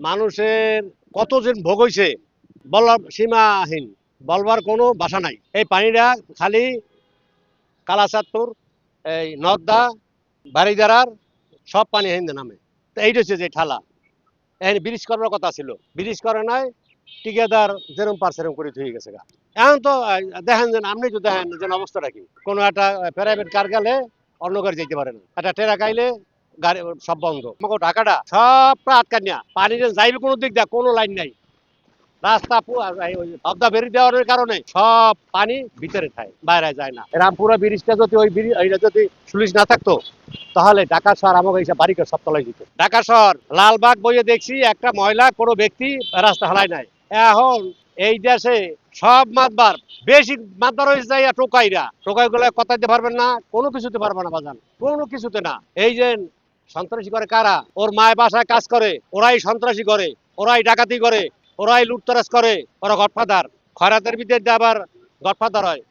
মানুষের কতজন ভোগ হইছে বলার সীমাহীন, বলবার কোনো ভাষা নাই। এই পানিটা খালি কালাচাঁদপুর, এই নগদা, বাড়িদারার সব পানি হিন্দে নামে। তো এইটা হচ্ছে যে ঠালা এই ব্রিজ করবার কথা ছিল, ব্রিজ করে নাই, ঠিকাদার যেরকম পার সেরকম করে থুয়ে গেছে গা। এখন তো দেখেন যে আপনি তো দেখেন যে অবস্থাটা কি, কোনো একটা প্রাইভেট কার গেলে অন্য গাড়ি যেতে পারে না, একটা ট্রাক আইলে গাড়ি সব বন্ধ। আমাকে ঢাকাটা সবটা আটকা নিয়া পানি যাইবে কোনো দিক দিয়ে, কোনো লাইন নাই, রাস্তা পদ্মা বেরি দেওয়ার কারণে সব পানি ভিতরে থাকে, বাইরে যায় না। রামপুরা ব্রিজটা যদি ওই ব্রিজ যদি সুলিশ না থাকতো, তাহলে ঢাকা শহর আমাকে এইসব বাড়িকে সব তলায় দিত। ঢাকা শহর লালবাগ বইয়ে দেখছি একটা মহিলা কোনো ব্যক্তি রাস্তা হালায় নাই। এখন এই দেশে সব মাতবার বেশি মাতবার হয়েছে যাই টোকাইরা, টোকাই গুলো কথা দিতে পারবেন না, কোনো কিছুতে পারবে না বাজান, কোনো কিছুতে না। এই যে সন্ত্রাসী করে কারা, ওর মায়ের বাসায় কাজ করে, ওরাই সন্ত্রাসী করে, ওরাই ডাকাতি করে, ওরাই লুটতরাজ করে, ওরা গডফাদার। খয়রাতের ভিতরে আবার গডফাদার হয়।